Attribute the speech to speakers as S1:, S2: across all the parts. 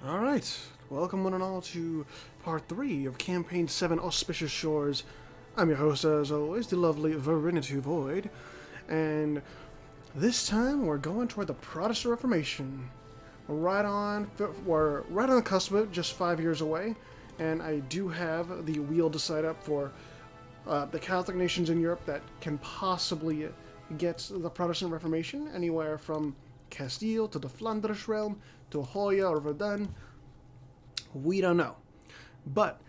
S1: Alright, welcome one and all to part 3 of Campaign 7 Auspicious Shores. I'm your host, as always, the lovely Virinity Void, and this time we're going toward the Protestant Reformation. We're right on the cusp of it, just 5 years away, and I do have the wheel to set up for the Catholic nations in Europe that can possibly get the Protestant Reformation, anywhere from Castile to the Flanders realm to Hoya or Verdun. We don't know. But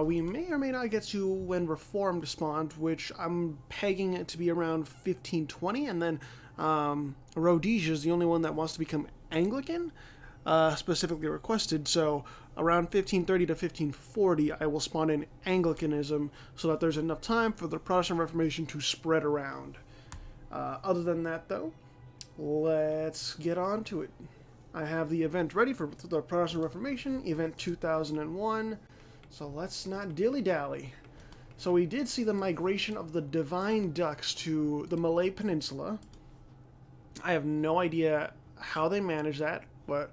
S1: we may or may not get to when Reformed spawned, which I'm pegging it to be around 1520, and then Rhodesia is the only one that wants to become Anglican, specifically requested, so around 1530 to 1540 I will spawn in Anglicanism so that there's enough time for the Protestant Reformation to spread around. Other than that, though, let's get on to it. I have the event ready for the Protestant Reformation, event 2001, so let's not dilly-dally. So we did see the migration of the Divine Ducks to the Malay Peninsula. I have no idea how they managed that, but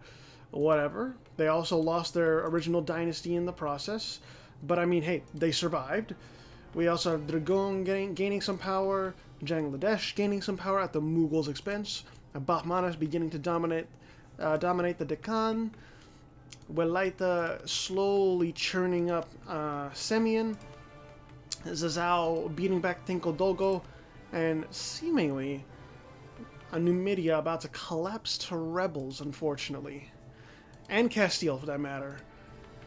S1: whatever. They also lost their original dynasty in the process, but I mean, hey, they survived. We also have Dragon gaining some power, Bangladesh gaining some power at the Mughals' expense, Bahmanas beginning to dominate the Deccan, Welaita slowly churning up Semian, Zazao beating back Tinkodogo, and seemingly Numidia about to collapse to rebels, unfortunately, and Castile for that matter.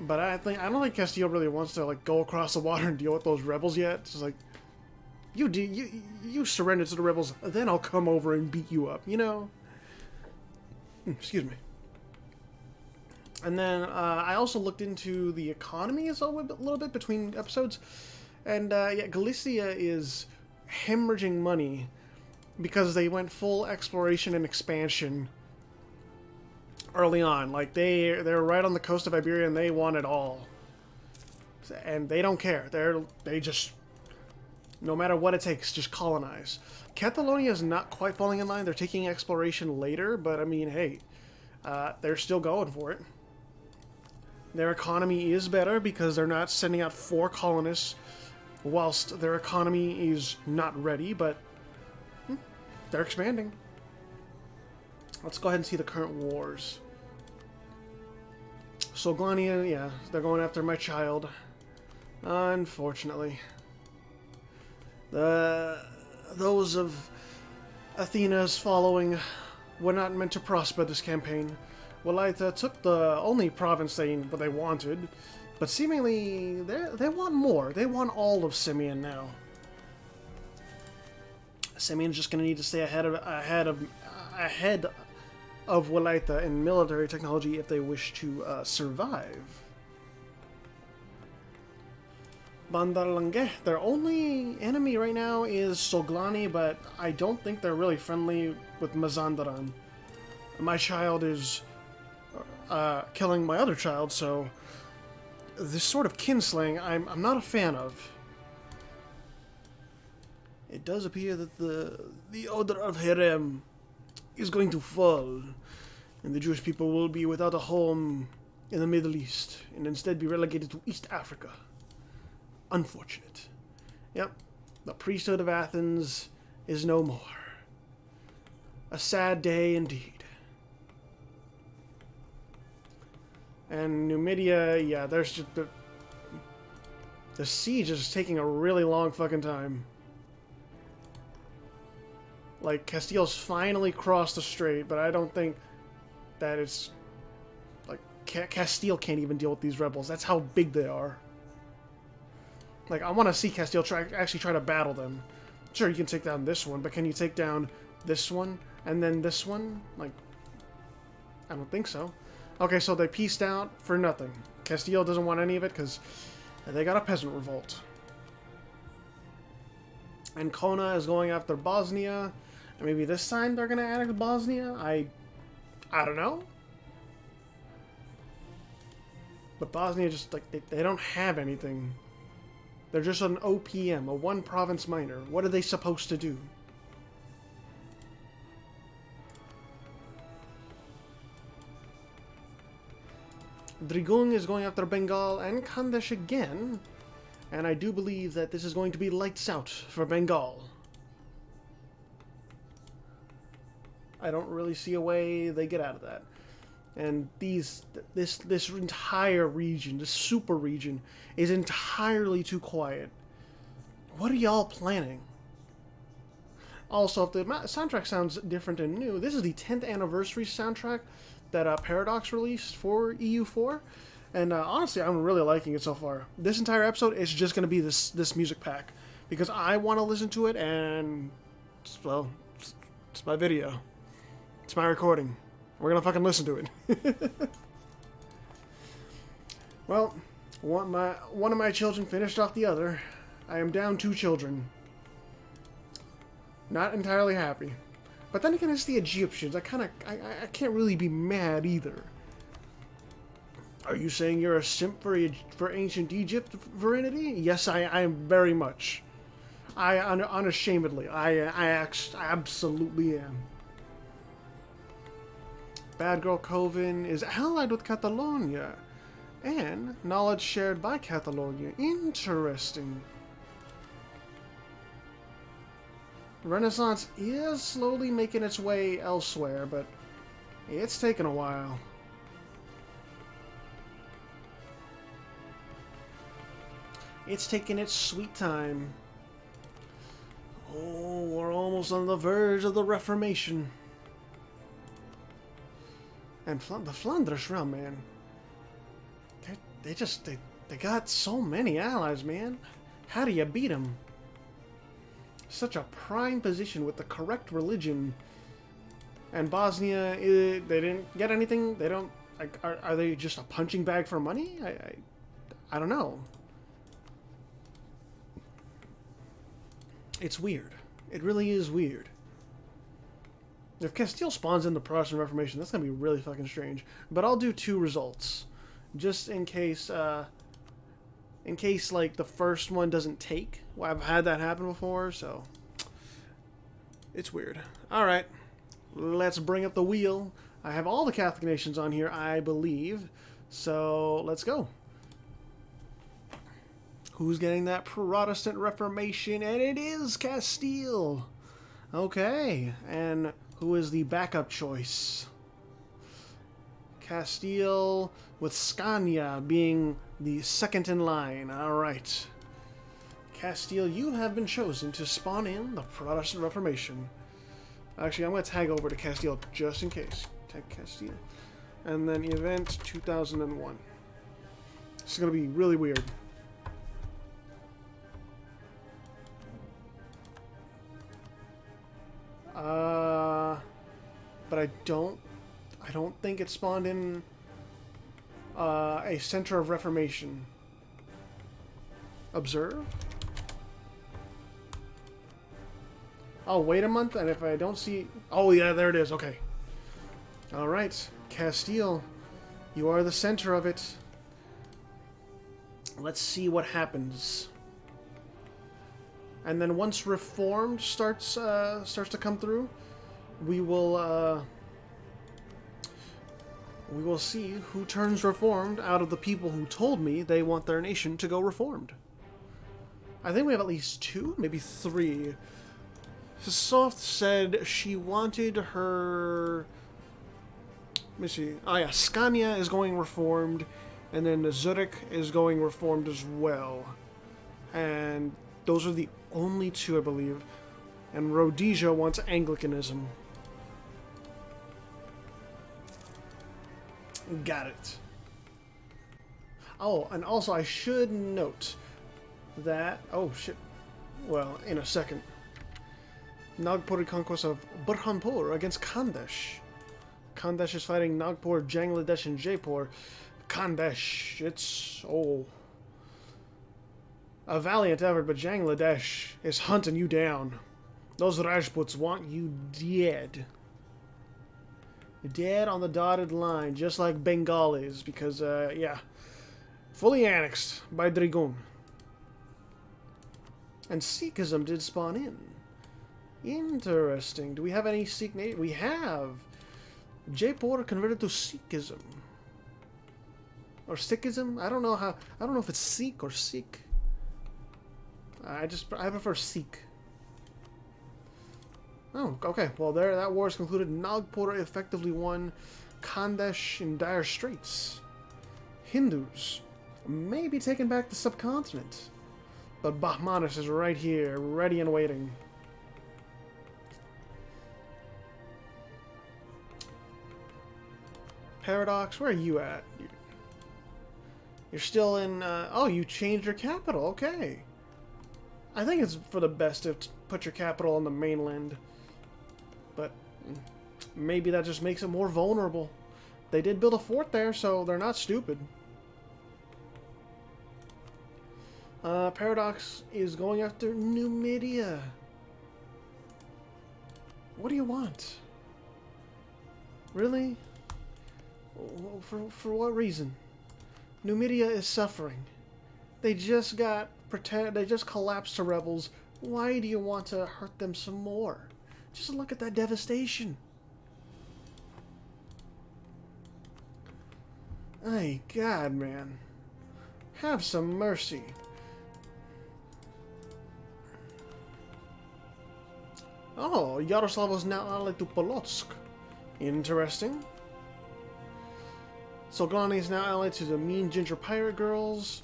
S1: But I don't think Castile really wants to go across the water and deal with those rebels yet. It's just like, you surrender to the rebels, then I'll come over and beat you up, you know? Excuse me. And then I also looked into the economy a little bit between episodes, and yeah, Galicia is hemorrhaging money because they went full exploration and expansion early on. Like they're right on the coast of Iberia and they want it all, and they don't care. They just, no matter what it takes, just colonize. Catalonia is not quite falling in line. They're taking exploration later, but I mean, hey, they're still going for it. Their economy is better because they're not sending out 4 colonists whilst their economy is not ready, but they're expanding. Let's go ahead and see the current wars. Solglania, yeah, they're going after my child. Unfortunately. Those of Athena's following were not meant to prosper this campaign. Welaita took the only province they wanted, but seemingly they want more. They want all of Simian now. Simian's just going to need to stay ahead of Welaita in military technology if they wish to survive. Bandarlange, their only enemy right now is Solglani, but I don't think they're really friendly with Mazandaran. My child is killing my other child, so this sort of kinslaying I'm not a fan of. It does appear that the order of Harem is going to fall, and the Jewish people will be without a home in the Middle East, and instead be relegated to East Africa. Unfortunate. Yep, the priesthood of Athens is no more. A sad day indeed. And Numidia, yeah, there's just the siege is taking a really long fucking time. Like, Castile's finally crossed the strait, but I don't think that it's... Like, Castile can't even deal with these rebels. That's how big they are. Like, I want to see Castile actually try to battle them. Sure, you can take down this one, but can you take down this one, and then this one? Like, I don't think so. Okay, so they pieced out for nothing. Castile doesn't want any of it, because they got a peasant revolt. And Kona is going after Bosnia. And maybe this time they're going to annex Bosnia? I don't know. But Bosnia just, like, they don't have anything. They're just an OPM, a one-province minor. What are they supposed to do? Dragoon is going after Bengal and Khandesh again. And I do believe that this is going to be lights out for Bengal. I don't really see a way they get out of that. And this entire region, this super region, is entirely too quiet. What are y'all planning? Also, if the soundtrack sounds different and new, this is the 10th anniversary soundtrack that Paradox released for EU4. And honestly, I'm really liking it so far. This entire episode is just going to be this music pack. Because I want to listen to it, and, well, it's my video. It's my recording. We're going to fucking listen to it. Well, one of my children finished off the other. I am down 2 children. Not entirely happy. But then again, it's the Egyptians. I can't really be mad either. Are you saying you're a simp for ancient Egypt, Virinity? Yes, I am very much. Unashamedly. I absolutely am. Bad Girl Coven is allied with Catalonia. And knowledge shared by Catalonia. Interesting. Renaissance is slowly making its way elsewhere, but it's taken a while. It's taking its sweet time. Oh, we're almost on the verge of the Reformation. And the Flanders realm, man. They got so many allies, man. How do you beat them? Such a prime position with the correct religion. And Bosnia, they didn't get anything. They don't. Like, are they just a punching bag for money? I don't know. It's weird. It really is weird. If Castile spawns in the Protestant Reformation, that's gonna be really fucking strange. But I'll do 2 results, just in case like the first one doesn't take. Well, I've had that happen before, so it's weird. All right, let's bring up the wheel. I have all the Catholic nations on here, I believe. So let's go. Who's getting that Protestant Reformation? And it is Castile. Okay, and who is the backup choice? Castile, with Scania being the second in line. Alright. Castile, you have been chosen to spawn in the Protestant Reformation. Actually, I'm going to tag over to Castile just in case. Tag Castile. And then event 2001. This is going to be really weird. But I don't think it spawned in a center of reformation. Observe. Oh, wait a month, and if I don't see... Oh, yeah, there it is. Okay. All right. Castile, you are the center of it. Let's see what happens. And then once Reformed starts to come through, we will see who turns Reformed out of the people who told me they want their nation to go Reformed. I think we have at least 2, maybe 3. Soft said she wanted her... Let me see. Oh yeah, Scania is going Reformed, and then Zurich is going Reformed as well. And those are the only 2, I believe. And Rhodesia wants Anglicanism. Got it. Oh, and also I should note that... Oh, shit. Well, in a second. Nagpur conquest of Burhanpur against Khandesh. Khandesh is fighting Nagpur, Bangladesh, and Jaipur. Khandesh, it's... Oh... a valiant effort, but Bangladesh is hunting you down. Those Rajputs want you dead. Dead on the dotted line, just like Bengalis, because, yeah. Fully annexed by Dragoon. And Sikhism did spawn in. Interesting. Do we have any Sikh nation? We have! Jaipur converted to Sikhism. or Sikhism. I don't know how. I don't know if it's Sikh or Sikh. I prefer Sikh. Oh, okay. Well, there. That war is concluded. Nagpur effectively won. Khandesh in dire straits. Hindus may be taking back the subcontinent, but Bahmanis is right here, ready and waiting. Paradox, where are you at? You're still in... oh, you changed your capital. Okay. I think it's for the best to put your capital on the mainland. But maybe that just makes it more vulnerable. They did build a fort there, so they're not stupid. Paradox is going after Numidia. What do you want? Really? For what reason? Numidia is suffering. They just collapsed to rebels. Why do you want to hurt them some more? Just look at that devastation. My God, man. Have some mercy. Oh, Yaroslav is now allied to Polotsk. Interesting. Solglani is now allied to the Mean Ginger Pirate Girls.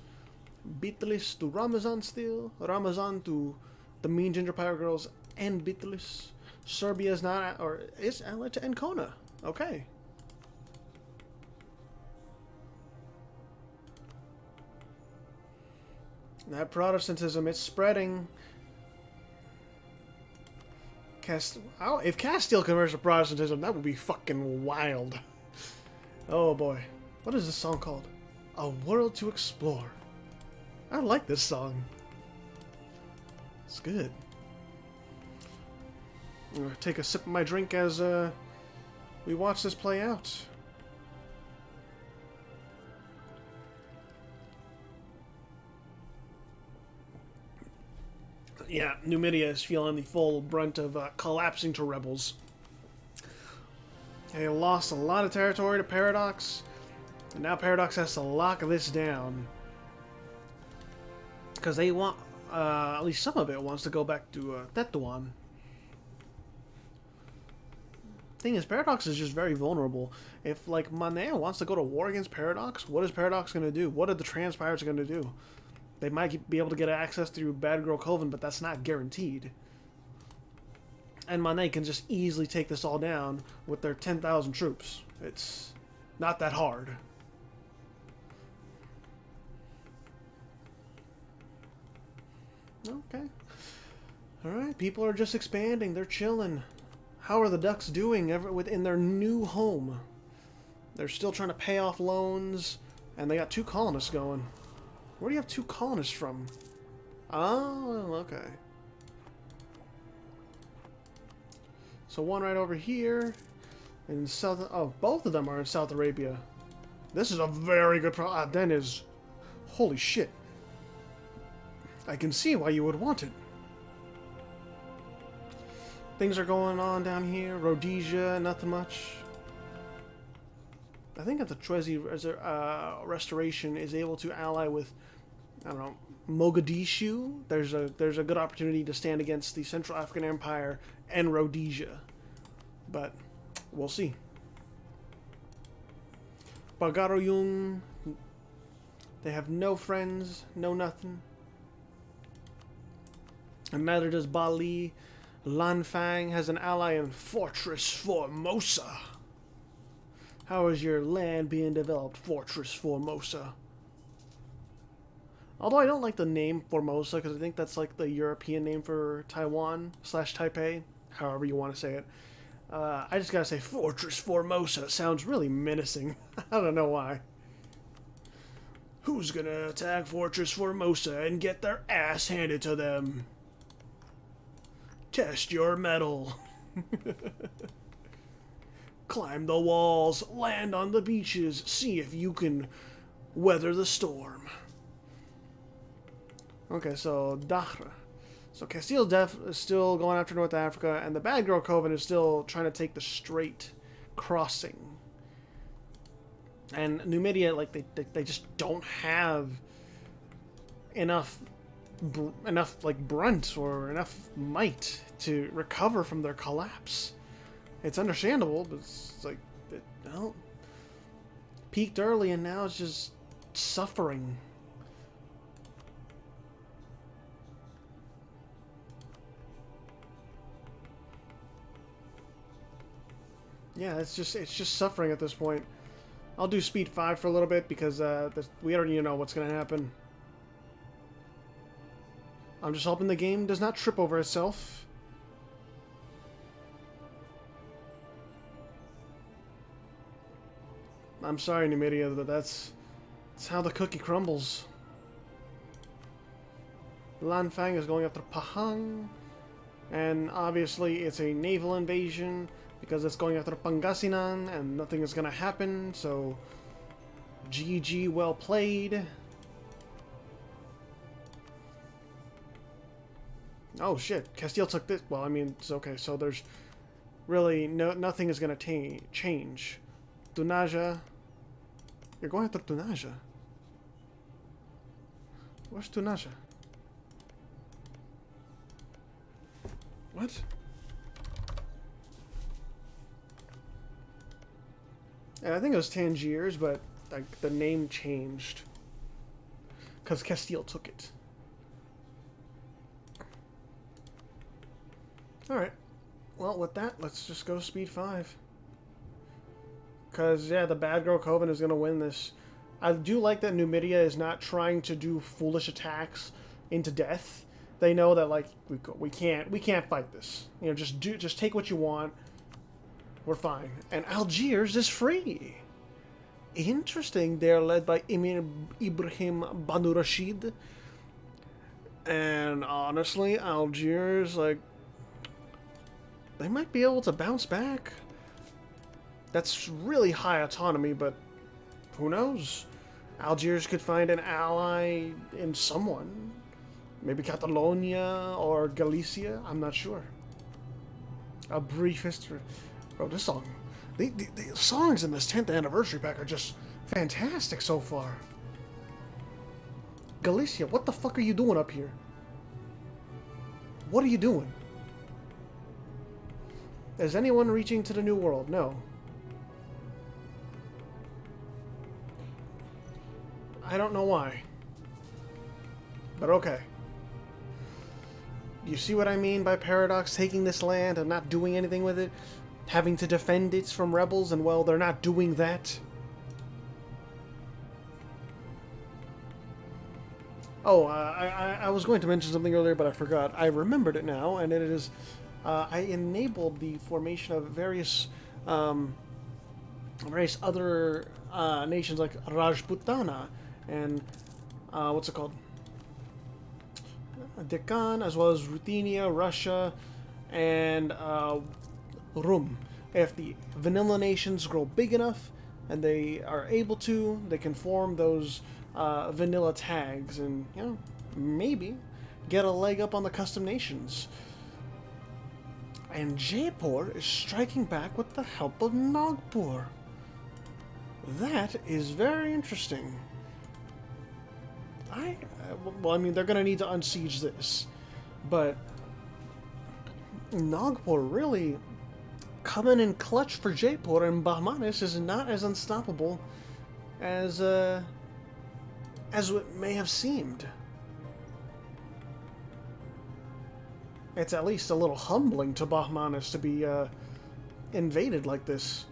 S1: Bitlis to Ramazan still. Ramazan to the Mean Ginger Pirate Girls and Bitlis. Serbia is not, or is allied to Ancona. Okay. That Protestantism, it's spreading. If Castile converts to Protestantism, that would be fucking wild. Oh boy. What is this song called? A World to Explore. I like this song. It's good. I'm gonna take a sip of my drink as we watch this play out. Yeah, Numidia is feeling the full brunt of collapsing to rebels. They lost a lot of territory to Paradox, and now Paradox has to lock this down. Because they want, at least some of it wants to go back to Tetuan. Thing is, Paradox is just very vulnerable. If, like, Mané wants to go to war against Paradox, what is Paradox going to do? What are the Transpirates going to do? They might be able to get access through Bad Girl Coven, but that's not guaranteed. And Mané can just easily take this all down with their 10,000 troops. It's not that hard. Okay. Alright, people are just expanding. They're chilling. How are the Ducks doing within their new home? They're still trying to pay off loans, and they got 2 colonists going. Where do you have 2 colonists from? Oh, okay. So one right over here in South... Oh, both of them are in South Arabia. This is a very good... That is... Holy shit. I can see why you would want it. Things are going on down here. Rhodesia, nothing much. I think that the Trezi Restoration is able to ally with, I don't know, Mogadishu. There's a good opportunity to stand against the Central African Empire and Rhodesia, but we'll see. Bagaroyung, they have no friends, no nothing, and neither does Bali. Lanfang has an ally in Fortress Formosa. How is your land being developed, Fortress Formosa? Although I don't like the name Formosa, because I think that's like the European name for Taiwan / Taipei, however you want to say it. I just gotta say Fortress Formosa. It sounds really menacing. I don't know why. Who's gonna attack Fortress Formosa and get their ass handed to them? Test your mettle. Climb the walls, land on the beaches, see if you can weather the storm. Okay, so Dakhra. So Castile Def is still going after North Africa, and the Bad Girl Coven is still trying to take the Strait Crossing. And Numidia, like, they just don't have enough like brunt or enough might to recover from their collapse. It's understandable, but it's like, well, peaked early and now it's just suffering. Yeah, it's just suffering at this point. I'll do speed 5 for a little bit because we already know what's going to happen. I'm just hoping the game does not trip over itself. I'm sorry, Numidia, but that's how the cookie crumbles. Lanfang is going after Pahang, and obviously it's a naval invasion because it's going after Pangasinan, and nothing is going to happen, so GG, well played. Oh shit, Castile took this. Well, I mean, it's okay, so there's really nothing is going to change. Tunaja. You're going after Tunaja. Where's Tunaja? What? And I think it was Tangiers, but like the name changed because Castile took it. Alright. Well, with that, let's just go speed 5. Because, yeah, the Bad Girl Coven is going to win this. I do like that Numidia is not trying to do foolish attacks into death. They know that, like, we can't fight this. You know, just take what you want. We're fine. And Algiers is free. Interesting. They're led by Emir Ibrahim Banu Rashid. And honestly, Algiers, like, they might be able to bounce back. That's really high autonomy, but who knows? Algiers could find an ally in someone. Maybe Catalonia or Galicia. I'm not sure. A brief history. Bro, this song... The songs in this 10th anniversary pack are just fantastic so far. Galicia, what the fuck are you doing up here? What are you doing? Is anyone reaching to the New World? No. I don't know why. But okay. You see what I mean by Paradox taking this land and not doing anything with it? Having to defend it from rebels, and well, they're not doing that. Oh, I was going to mention something earlier, but I forgot. I remembered it now, and it is... I enabled the formation of various other nations like Rajputana and what's it called? Deccan, as well as Ruthenia, Russia, and Rum. If the vanilla nations grow big enough and they are able to, they can form those vanilla tags and, you know, maybe get a leg up on the custom nations. And Jaipur is striking back with the help of Nagpur. That is very interesting. Well, I mean, they're going to need to unsiege this. But Nagpur really coming in clutch for Jaipur, and Bahmanis is not as unstoppable as it may have seemed. It's at least a little humbling to Bahmanis to be invaded like this.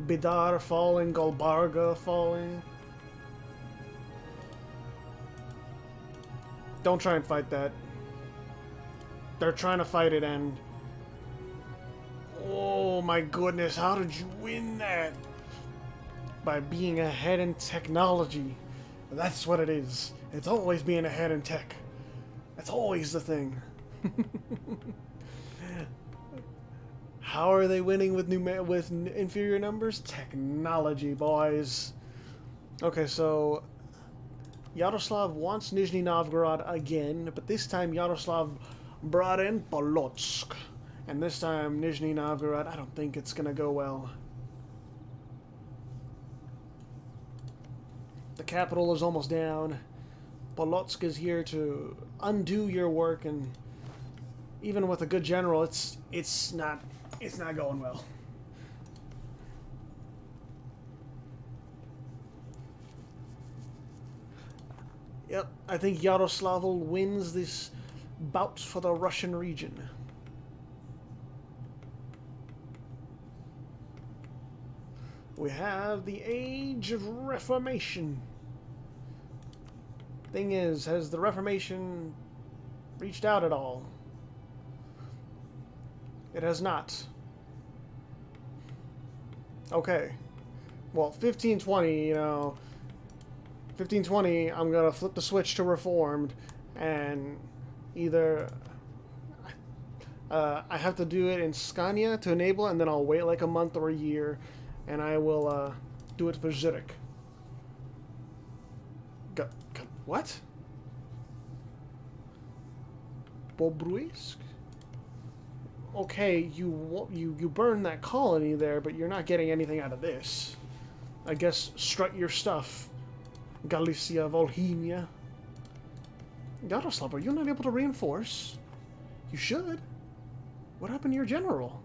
S1: Bidar falling, Gulbarga falling. Don't try and fight that. They're trying to fight it, and... oh my goodness, how did you win that? By being ahead in technology. That's what it is. It's always being ahead in tech. That's always the thing. How are they winning with inferior numbers? Technology, boys. Okay, so Yaroslav wants Nizhny Novgorod again, but this time Yaroslav brought in Polotsk. And this time Nizhny Novgorod, I don't think it's gonna go well. The capital is almost down. Polotsk is here to undo your work, and even with a good general, it's not going well. Yep, I think Yaroslavl wins this bout for the Russian region. We have the Age of Reformation. Thing is, has the Reformation reached out at all? It has not. Okay. Well, 1520, you know, 1520, I'm gonna flip the switch to Reformed, and either I have to do it in Scania to enable it, and then I'll wait like a month or a year, and I will do it for Zurich. What? Bobruisk? Okay, you burn that colony there, but you're not getting anything out of this. I guess strut your stuff, Galicia, Volhynia. Yaroslav, are you not able to reinforce? You should. What happened to your general?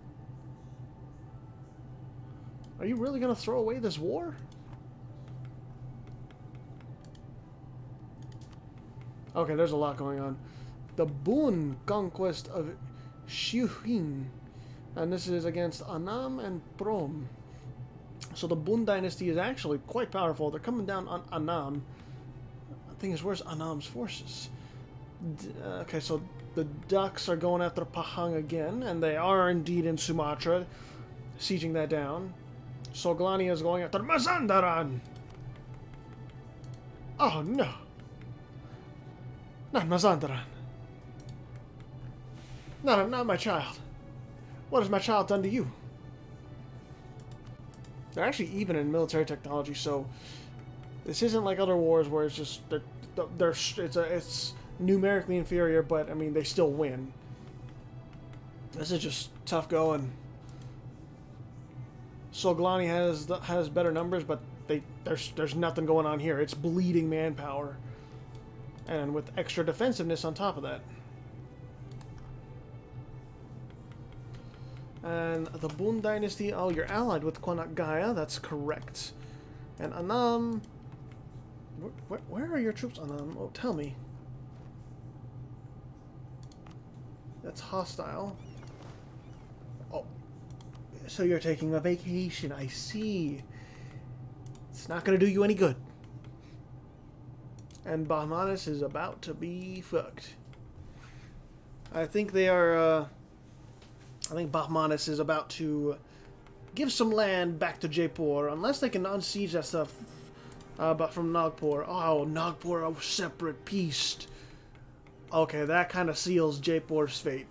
S1: Are you really going to throw away this war? Okay, there's a lot going on. The Bun conquest of Shiuhin. And this is against Annam and Prom. So the Bun dynasty is actually quite powerful. They're coming down on Annam. The thing is, where's Annam's forces? Okay, so the Ducks are going after Pahang again, and they are indeed in Sumatra, sieging that down. Soglani is going after Mazandaran. Oh no. Not Mazandaran. Not my child. What has my child done to you? They're actually even in military technology, so this isn't like other wars where it's just it's numerically inferior, but I mean they still win. This is just tough going. Soglani has better numbers, but there's nothing going on here. It's bleeding manpower, and with extra defensiveness on top of that. And the Bun dynasty, oh, you're allied with Konakgaya, that's correct. And Annam, where are your troops, Annam? Oh, tell me. That's hostile. Oh, so you're taking a vacation, I see. It's not going to do you any good. And Bahmanis is about to be fucked. I think they are, I think Bahmanis is about to give some land back to Jaipur, unless they can unsiege that stuff but from Nagpur. Oh, Nagpur, a separate piece. Okay, that kind of seals Jaipur's fate.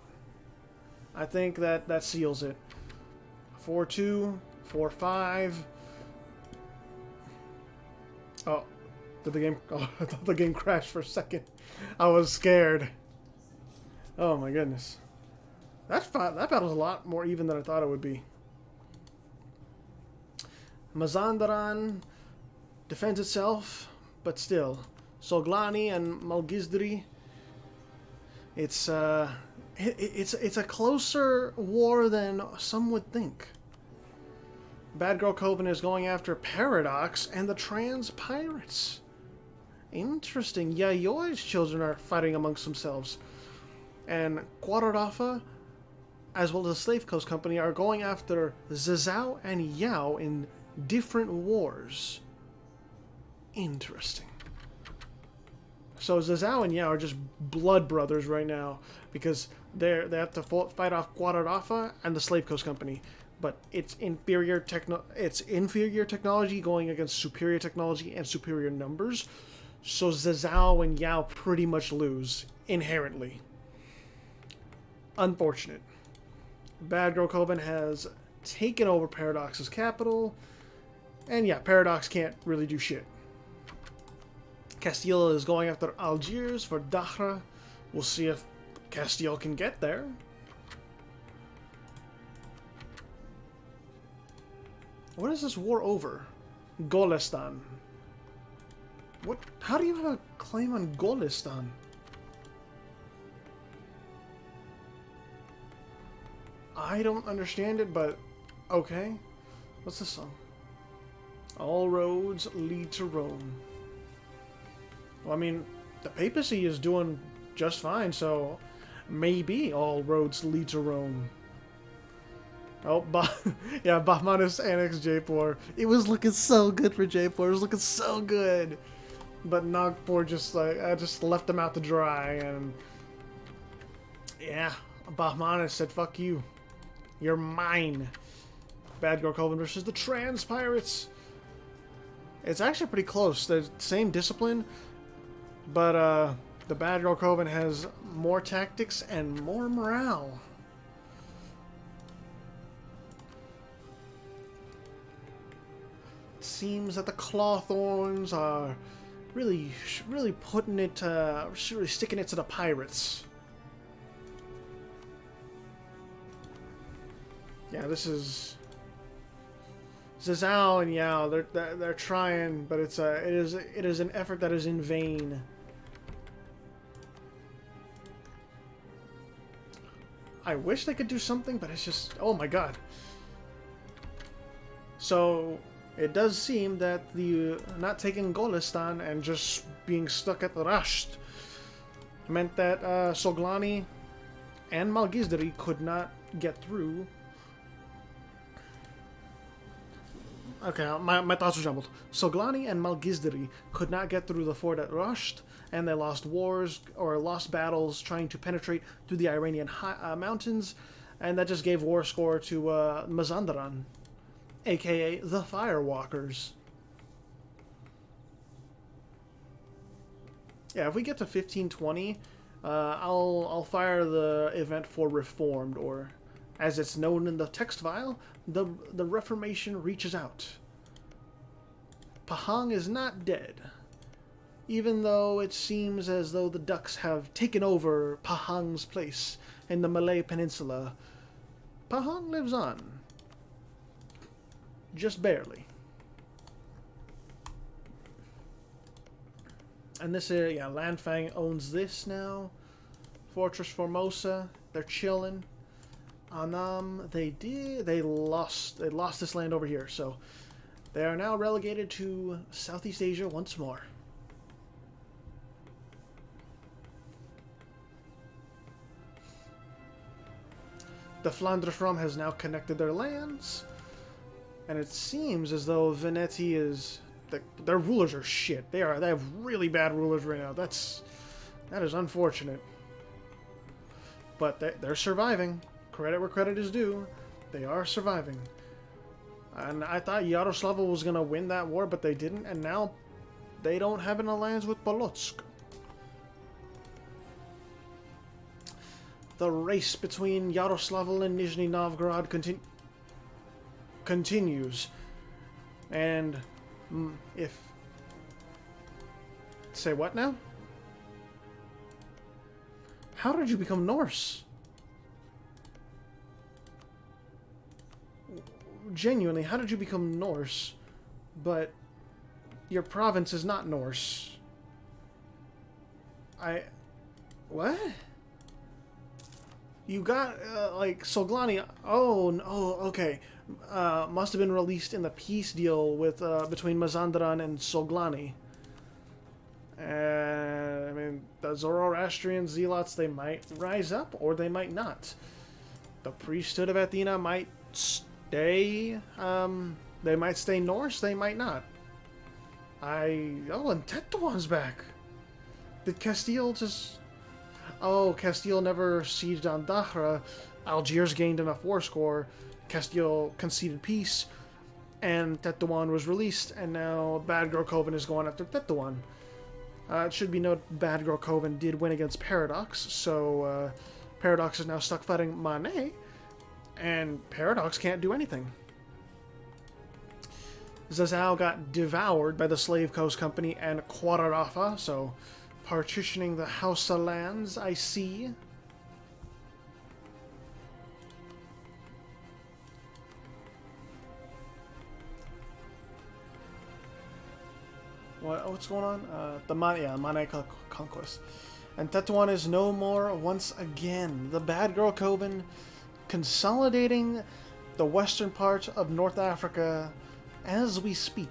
S1: I think that seals it. 4-2, 4-5. Oh, did the game... Oh, I thought the game crashed for a second. I was scared. Oh my goodness. That battle's a lot more even than I thought it would be. Mazandaran defends itself, but still. Soglani and Malgizdri. It's a closer war than some would think. Bad Girl Coven is going after Paradox and the Trans Pirates. Interesting. Yayoi's children are fighting amongst themselves. And Quadradafa, as well as the Slave Coast Company, are going after Zizao and Yao in different wars. Interesting. So Zizao and Yao are just blood brothers right now because they have to fight off Quadradafa and the Slave Coast Company. But it's inferior technology going against superior technology and superior numbers. So Zizao and Yao pretty much lose inherently. Unfortunate. Bad Girl Coven has taken over Paradox's capital. And yeah, Paradox can't really do shit. Castile is going after Algiers for Dakhra. We'll see if Castile can get there. What is this war over? Golestan. What? How do you have a claim on Golistan? I don't understand it, but okay. What's this song? All roads lead to Rome. Well, I mean, the papacy is doing just fine, so maybe all roads lead to Rome. Oh, yeah, Bahmanis annexed Jaipur. It was looking so good for Jaipur. It was looking so good. But Nagpur just, like, I just left them out to dry, and yeah, Bahmanis said, fuck you. You're mine. Bad Girl Coven versus the Trans Pirates. It's actually pretty close. The same discipline, but the Bad Girl Coven has more tactics and more morale. It seems that the Clawthorns are really putting it, really sticking it to the pirates. Yeah, this is Zhao and Yao. They're trying, but it is an effort that is in vain. I wish they could do something, but it's just, oh my god. So it does seem that the not taking Golistan and just being stuck at Rasht meant that Soglani and Malgizdari could not get through. Okay, my thoughts were jumbled. Soglani and Malgizdari could not get through the fort at Rasht, and they lost battles trying to penetrate through the Iranian mountains, and that just gave war score to Mazandaran, aka the Firewalkers. Yeah, if we get to 1520, I'll fire the event for Reformed, or as it's known in the text file, the Reformation reaches out. Pahang is not dead, even though it seems as though the Ducks have taken over Pahang's place in the Malay Peninsula. Pahang lives on. Just barely. And this area, yeah, Lanfang owns this now. Fortress Formosa, they're chilling. Annam, they lost this land over here, so they are now relegated to Southeast Asia once more. The Flanders Rum has now connected their lands, and it seems as though Veneti is their rulers are shit. They have really bad rulers right now. That is unfortunate, but they're surviving. Credit where credit is due. They are surviving. And I thought Yaroslavl was going to win that war, but they didn't. And now they don't have an alliance with Polotsk. The race between Yaroslavl and Nizhny Novgorod continues. And if... Say what now? How did you become Norse? Genuinely, how did you become Norse, but your province is not Norse? What? You got, like, Soglani, oh, no, okay. Must have been released in the peace deal with, between Mazandaran and Soglani. I mean, the Zoroastrian zealots, they might rise up, or they might not. The priesthood of Athena might stay, they might stay Norse, they might not. Oh, and Tetuan's back. Did Castile just... Oh, Castile never sieged on Dahra. Algiers gained enough war score. Castile conceded peace, and Tetuan was released, and now Bad Girl Coven is going after Tetuan. It should be noted Bad Girl Coven did win against Paradox, so Paradox is now stuck fighting Manet, and Paradox can't do anything. Zazao got devoured by the Slave Coast Company and Quararafa, so partitioning the Hausa lands, I see. What's going on? Mane conquest. And Tetuan is no more once again. The bad girl Coven consolidating the western part of North Africa as we speak.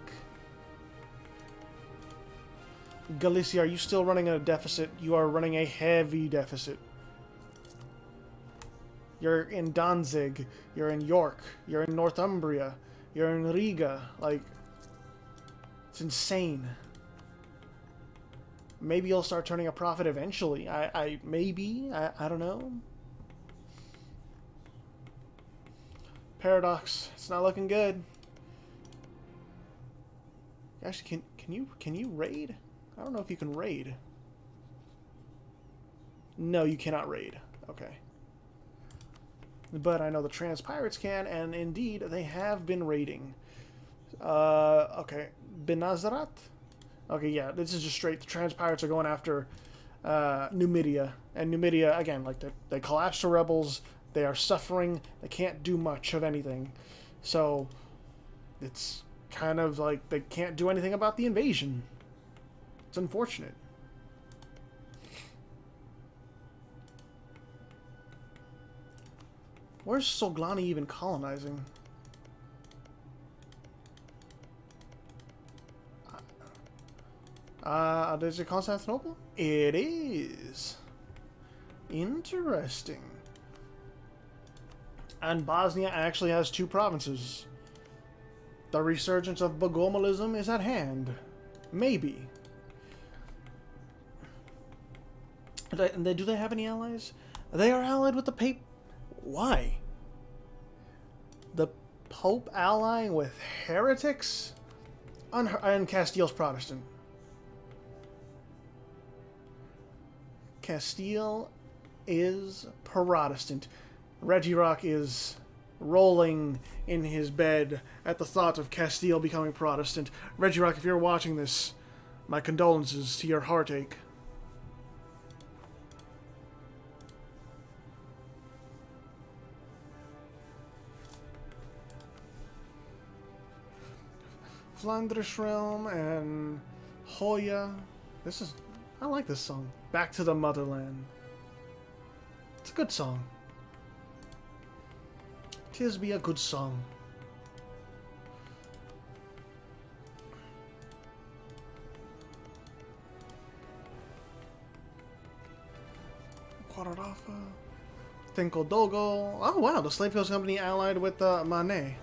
S1: Galicia, are you still running a deficit? You are running a heavy deficit. You're in Danzig, you're in York, you're in Northumbria, you're in Riga. Like, it's insane. Maybe you'll start turning a profit eventually. Maybe. I don't know. Paradox. It's not looking good. Actually, can you raid? I don't know if you can raid. No, you cannot raid. Okay. But I know the trans pirates can, and indeed they have been raiding. Okay. Benazarat? Okay, yeah, this is just straight. The trans pirates are going after Numidia. And Numidia, again, like they collapsed to rebels. They are suffering. They can't do much of anything. So it's kind of like they can't do anything about the invasion. It's unfortunate. Where's Solglani even colonizing? Is it Constantinople? It is. Interesting. And Bosnia actually has 2 provinces. The resurgence of Bogomalism is at hand. Maybe. Do they have any allies? They are allied with the Pope. Why? The Pope allying with heretics? And Castile's Protestant. Castile is Protestant. Regirock is rolling in his bed at the thought of Castile becoming Protestant. Regirock, if you're watching this, my condolences to your heartache. Flanders Realm and Hoya. I like this song. Back to the Motherland. It's a good song. 'Tis be a good song. Quadradafa. Tinkodogo. Oh wow, the Slave Hills Company allied with Manet.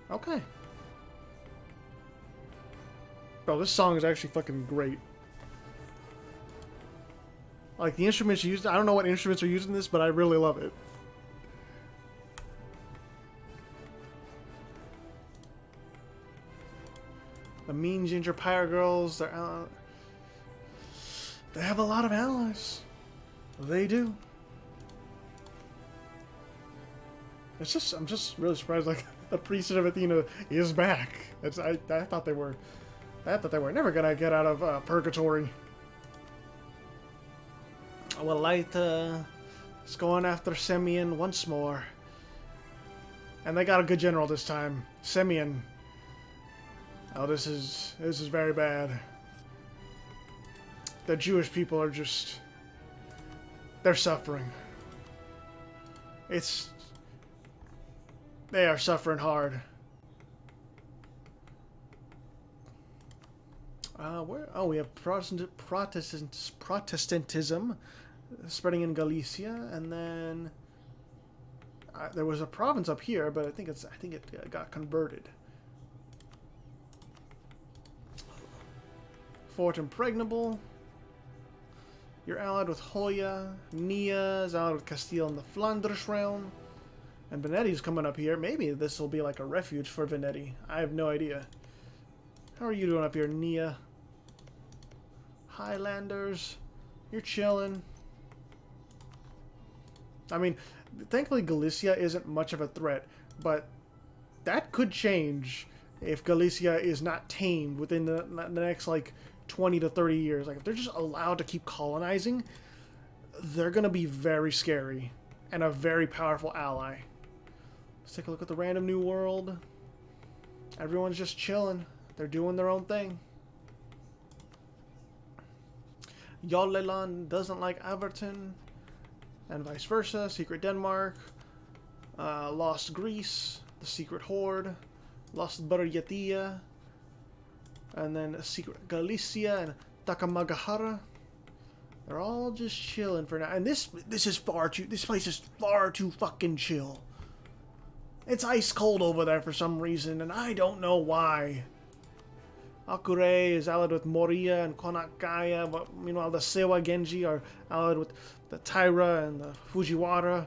S1: Okay. Bro, this song is actually fucking great. Like, the instruments used, I don't know what instruments are used in this, but I really love it. The Mean Ginger Pirate Girls, they have a lot of allies. They do. I'm just really surprised, like, the priesthood of Athena is back. I thought they were never gonna get out of purgatory. Walaita is going after Semyon once more. And they got a good general this time. Semyon. Oh, this is very bad. The Jewish people are just... they're suffering. They are suffering hard. We have Protestantism spreading in Galicia, and then there was a province up here, but I think it got converted. Fort Impregnable. You're allied with Hoya. Nia is allied with Castile in the Flanders realm. And Venetti's coming up here. Maybe this will be like a refuge for Venetti. I have no idea. How are you doing up here, Nia? Highlanders. You're chilling. I mean, thankfully Galicia isn't much of a threat, but that could change if Galicia is not tamed within the next, like, 20 to 30 years. Like, if they're just allowed to keep colonizing, they're going to be very scary and a very powerful ally. Let's take a look at the random new world. Everyone's just chilling. They're doing their own thing. Jolleland doesn't like Averton, and vice versa. Secret Denmark, Lost Greece, the Secret Horde, Lost Buryatia, and then Secret Galicia and Takamagahara. They're all just chilling for now. And this is far too... This place is far too fucking chill. It's ice cold over there for some reason, and I don't know why. Akure is allied with Moria and Konakaya, but meanwhile the Sewa Genji are allied with the Taira and the Fujiwara.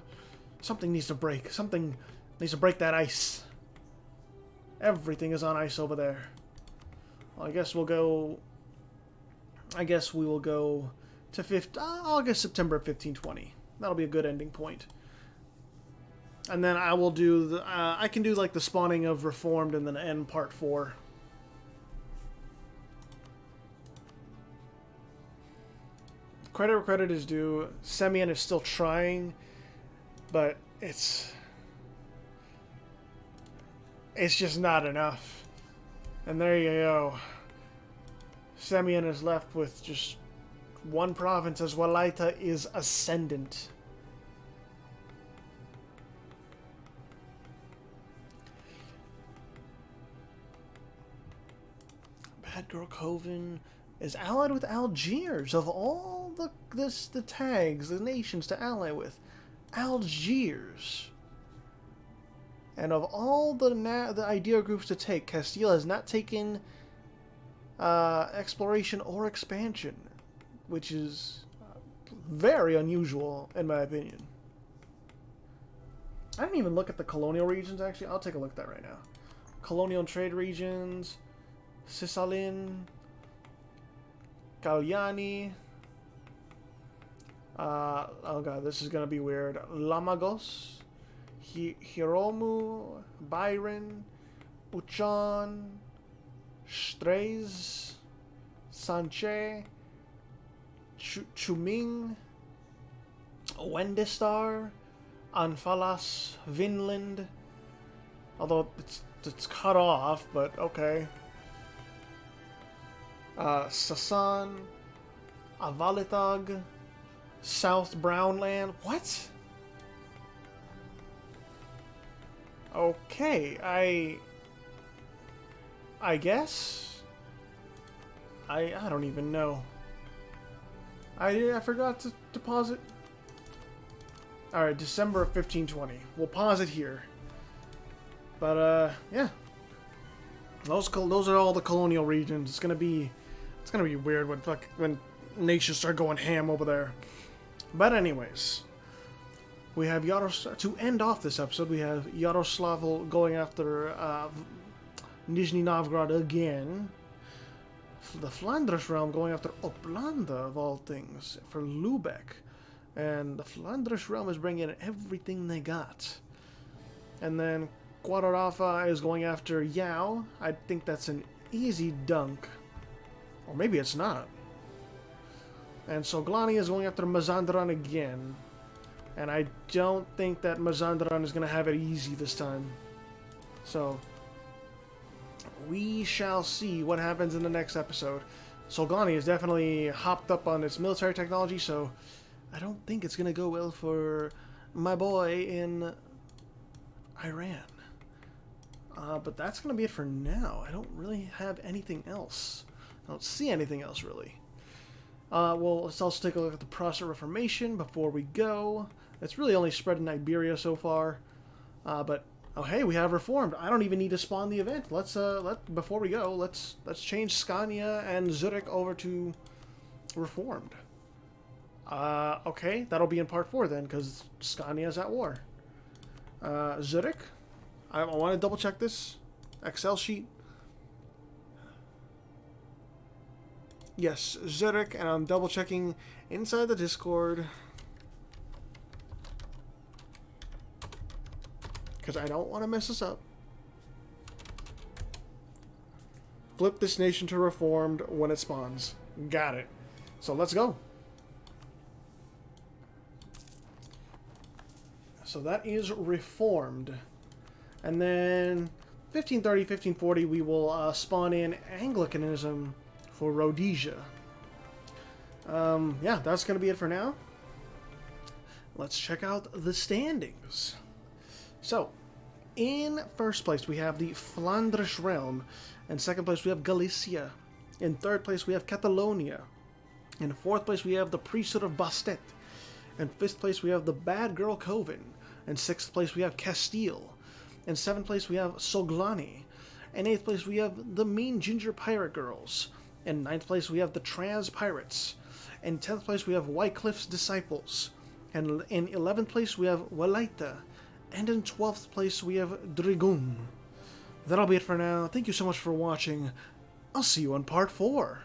S1: Something needs to break. Something needs to break that ice. Everything is on ice over there. Well, I guess we will go to August, September of 1520. That'll be a good ending point. And then I will do the... I can do like the spawning of Reformed and then end part 4. Credit where credit is due. Semyon is still trying, but it's just not enough. And there you go. Semyon is left with just one province as Walaita is ascendant. Bad Girl Coven is allied with Algiers. Of all the tags, the nations to ally with, Algiers. And of all the idea groups to take, Castile has not taken exploration or expansion, which is very unusual in my opinion. I didn't even look at the colonial regions, actually. I'll take a look at that right now. Colonial and trade regions, Cisalin, Kalyani, oh god, this is gonna be weird. Lamagos, Hiromu, Byron, Uchon, Strays, Sanche, Chuming, Wendistar, Anfalas, Vinland. Although it's cut off, but okay. Sasan, Avalitag, South Brownland. What? Okay, I guess. I don't even know. I forgot to pause it. Alright, December of 1520. We'll pause it here. But yeah. Those are all the colonial regions. It's gonna be weird when nations start going ham over there. But anyways, we have to end off this episode. We have Yaroslav going after Nizhny Novgorod again. The Flanders realm going after Oplanda of all things for Lubeck, and the Flanders realm is bringing in everything they got. And then Guadarafa is going after Yao. I think that's an easy dunk. Or maybe it's not. And Soglani is going after Mazandaran again. And I don't think that Mazandaran is going to have it easy this time. So we shall see what happens in the next episode. Solgani is definitely hopped up on its military technology, so I don't think it's going to go well for my boy in Iran. But that's going to be it for now. I don't really have anything else. I don't see anything else, really. Well, let's also take a look at the Protestant Reformation before we go. It's really only spread in Iberia so far. But, oh hey, we have Reformed. I don't even need to spawn the event. Before we go, let's change Scania and Zurich over to Reformed. Okay, that'll be in part 4 then, because Scania's at war. Zurich. I want to double check this Excel sheet. Yes, Zurich, and I'm double checking inside the Discord because I don't want to mess this up. Flip this nation to Reformed when it spawns. Got it. So let's go. So that is Reformed. And then 1530, 1540, we will spawn in Anglicanism for Rhodesia. Yeah, that's going to be it for now. Let's check out the standings. So, in first place, we have the Flanders realm. In second place, we have Galicia. In third place, we have Catalonia. In fourth place, we have the Priesthood of Bastet. In fifth place, we have the Bad Girl Coven. In sixth place, we have Castile. In seventh place, we have Soglani. In eighth place, we have the Mean Ginger Pirate Girls. In ninth place, we have the Trans Pirates. In 10th place, we have Wycliffe's Disciples. And in 11th place, we have Walaita. And in 12th place, we have Dragoon. That'll be it for now. Thank you so much for watching. I'll see you on part 4.